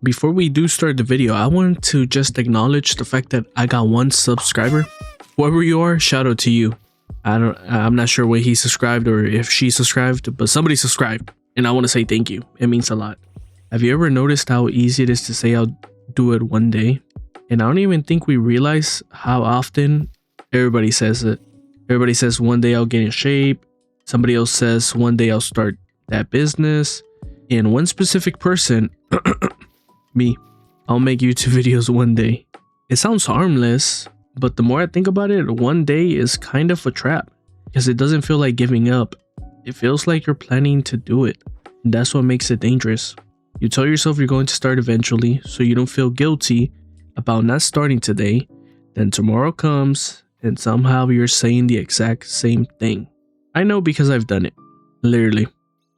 Before we do start the video, I want to just acknowledge the fact that I got one subscriber. Whoever you are, shout out to you. I'm not sure when he subscribed or if she subscribed, but somebody subscribed, and I want to say thank you. It means a lot. Have you ever noticed how easy it is to say I'll do it one day? And I don't even think we realize how often everybody says it. Everybody says one day I'll get in shape. Somebody else says one day I'll start that business. And one specific person, me, I'll make YouTube videos one day. It sounds harmless, but the more I think about it, one day is kind of a trap because it doesn't feel like giving up. It feels like you're planning to do it. And that's what makes it dangerous. You tell yourself you're going to start eventually, so you don't feel guilty about not starting today. Then tomorrow comes and somehow you're saying the exact same thing. I know because I've done it. Literally.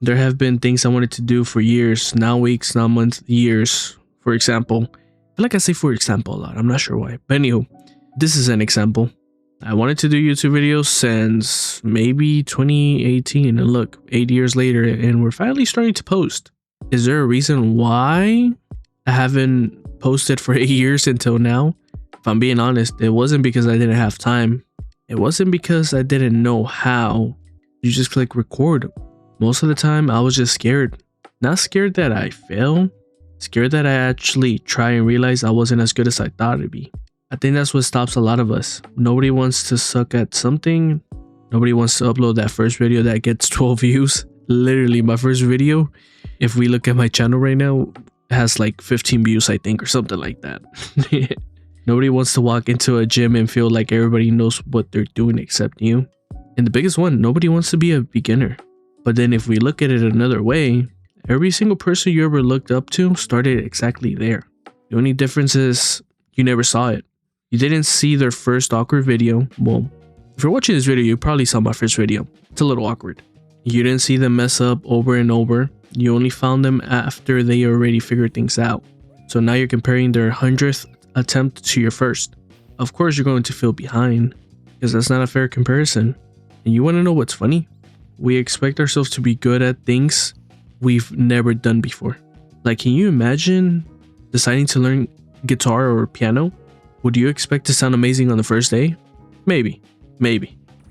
There have been things I wanted to do for years, now weeks, now months, years. For example, I feel like I say for example a lot. I'm not sure why. But anywho, this is an example. I wanted to do YouTube videos since maybe 2018. And look, 8 years later, and we're finally starting to post. Is there a reason why I haven't posted for 8 years until now? If I'm being honest, it wasn't because I didn't have time. It wasn't because I didn't know how. You just click record. Most of the time, I was just scared. Not scared that I fail. Scared that I actually try and realize I wasn't as good as I thought it'd be. I think that's what stops a lot of us. Nobody wants to suck at something. Nobody wants to upload that first video that gets 12 views. Literally, my first video, if we look at my channel right now, has like 15 views, I think, or something like that. Nobody wants to walk into a gym and feel like everybody knows what they're doing except you. And the biggest one, nobody wants to be a beginner. But then if we look at it another way, every single person you ever looked up to started exactly there. The only difference is you never saw it. You didn't see their first awkward video. Well, if you're watching this video, you probably saw my first video. It's a little awkward. You didn't see them mess up over and over. You only found them after they already figured things out. So now you're comparing their 100th attempt to your first. Of course, you're going to feel behind because that's not a fair comparison. And you want to know what's funny? We expect ourselves to be good at things we've never done before. Like, can you imagine deciding to learn guitar or piano? Would you expect to sound amazing on the first day? Maybe.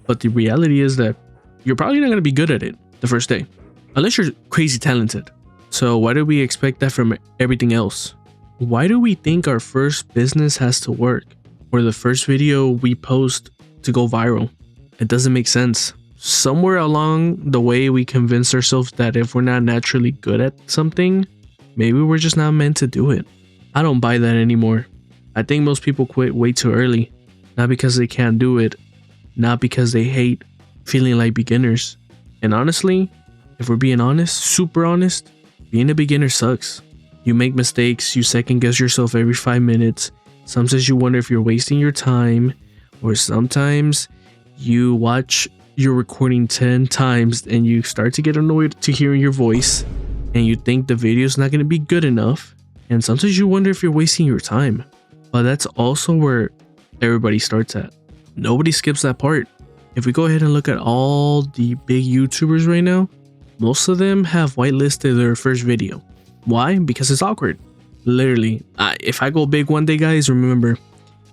But the reality is that you're probably not going to be good at it the first day, unless you're crazy talented. So why do we expect that from everything else? Why do we think our first business has to work, or the first video we post to go viral? It doesn't make sense. Somewhere along the way, we convince ourselves that if we're not naturally good at something, maybe we're just not meant to do it. I don't buy that anymore. I think most people quit way too early. Not because they can't do it. Not because they hate feeling like beginners. And honestly, if we're being honest, super honest, being a beginner sucks. You make mistakes, you second guess yourself every 5 minutes. Sometimes you wonder if you're wasting your time. Or sometimes you watch your recording 10 times and you start to get annoyed to hearing your voice and you think the video is not going to be good enough, and sometimes you wonder if you're wasting your time. But that's also where everybody starts at. Nobody skips that part. If we go ahead and look at all the big YouTubers right now, most of them have whitelisted their first video. Why? Because it's awkward. Literally, if I go big one day, guys, remember,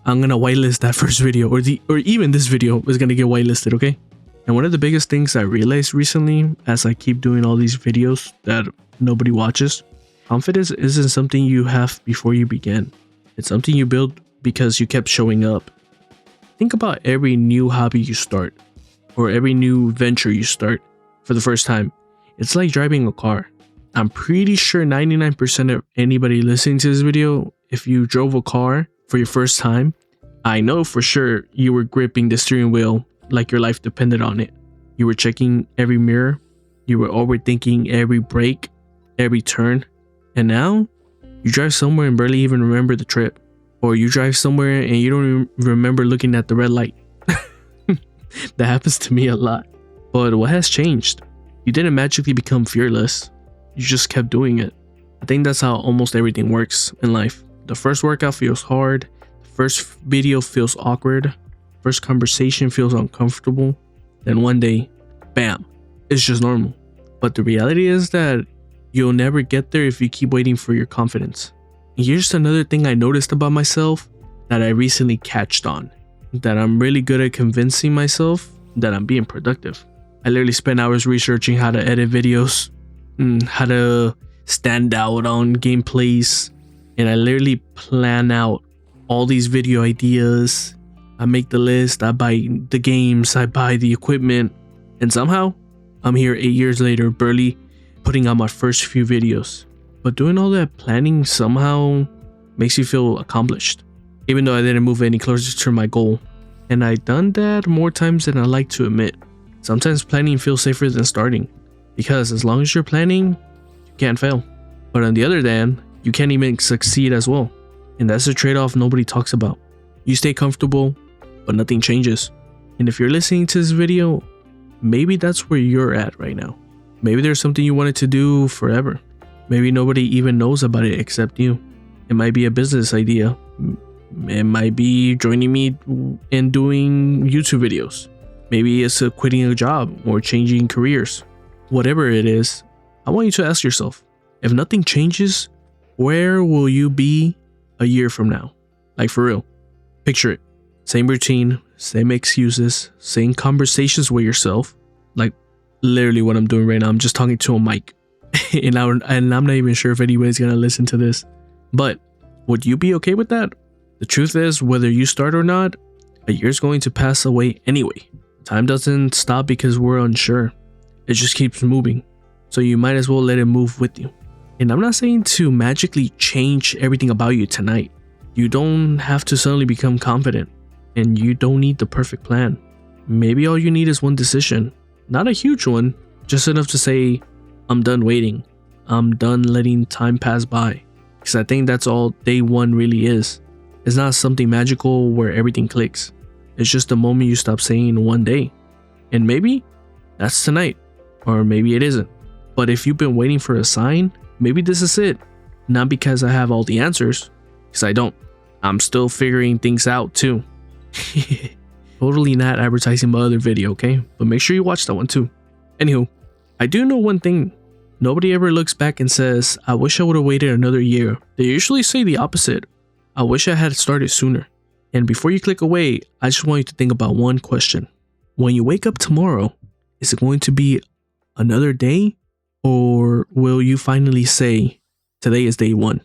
I'm gonna whitelist that first video, or even this video is gonna get whitelisted, okay? And one of the biggest things I realized recently, as I keep doing all these videos that nobody watches, confidence isn't something you have before you begin. It's something you build because you kept showing up. Think about every new hobby you start, or every new venture you start for the first time. It's like driving a car. I'm pretty sure 99% of anybody listening to this video, if you drove a car for your first time, I know for sure you were gripping the steering wheel like your life depended on it. You were checking every mirror. You were overthinking every brake, every turn. And now you drive somewhere and barely even remember the trip. Or you drive somewhere and you don't even remember looking at the red light. That happens to me a lot. But what has changed? You didn't magically become fearless. You just kept doing it. I think that's how almost everything works in life. The first workout feels hard. The first video feels awkward. First conversation feels uncomfortable. Then one day, bam, it's just normal. But the reality is that you'll never get there if you keep waiting for your confidence. Here's another thing I noticed about myself that I recently catched on, that I'm really good at convincing myself that I'm being productive. I literally spend hours researching how to edit videos, how to stand out on gameplays, and I literally plan out all these video ideas. I make the list, I buy the games, I buy the equipment, and somehow I'm here 8 years later, barely putting out my first few videos. But doing all that planning somehow makes you feel accomplished, even though I didn't move any closer to my goal. And I've done that more times than I like to admit. Sometimes planning feels safer than starting, because as long as you're planning, you can't fail. But on the other hand, you can't even succeed as well. And that's a trade-off nobody talks about. You stay comfortable, but nothing changes. And if you're listening to this video, maybe that's where you're at right now. Maybe there's something you wanted to do forever. Maybe nobody even knows about it except you. It might be a business idea. It might be joining me in doing YouTube videos. Maybe it's quitting a job or changing careers. Whatever it is, I want you to ask yourself, if nothing changes, where will you be a year from now? Like for real. Picture it. Same routine, same excuses, same conversations with yourself. Like literally what I'm doing right now. I'm just talking to a mic. and I'm not even sure if anybody's gonna listen to this. But would you be okay with that? The truth is, whether you start or not, a year's going to pass away anyway. Time doesn't stop because we're unsure. It just keeps moving. So you might as well let it move with you. And I'm not saying to magically change everything about you tonight. You don't have to suddenly become confident. And you don't need the perfect plan. Maybe all you need is one decision. Not a huge one, just enough to say, I'm done waiting. I'm done letting time pass by. Because I think that's all day one really is. It's not something magical where everything clicks. It's just the moment you stop saying one day. And maybe that's tonight. Or maybe it isn't. But if you've been waiting for a sign, maybe this is it. Not because I have all the answers, because I don't. I'm still figuring things out too. Totally not advertising my other video, okay? But make sure you watch that one too. Anywho, I do know one thing. Nobody ever looks back and says, I wish I would have waited another year. They usually say the opposite. I wish I had started sooner. And before you click away, I just want you to think about one question. When you wake up tomorrow, is it going to be another day? Or will you finally say, today is day one?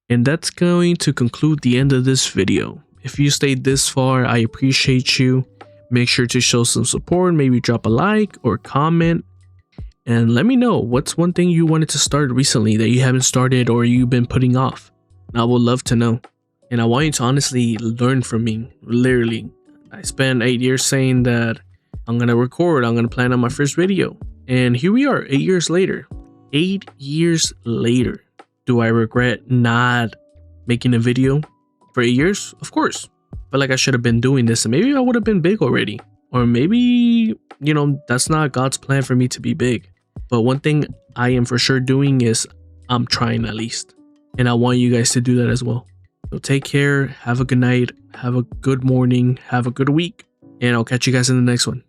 And that's going to conclude the end of this video. If you stayed this far, I appreciate you. Make sure to show some support, maybe drop a like or comment. And let me know what's one thing you wanted to start recently that you haven't started or you've been putting off. I would love to know. And I want you to honestly learn from me. Literally, I spent 8 years saying that I'm going to record, I'm going to plan on my first video. And here we are 8 years later. 8 years later. Do I regret not making a video for 8 years? Of course. But like I should have been doing this and maybe I would have been big already. Or maybe, that's not God's plan for me to be big. But one thing I am for sure doing is I'm trying at least. And I want you guys to do that as well. So take care. Have a good night. Have a good morning. Have a good week. And I'll catch you guys in the next one.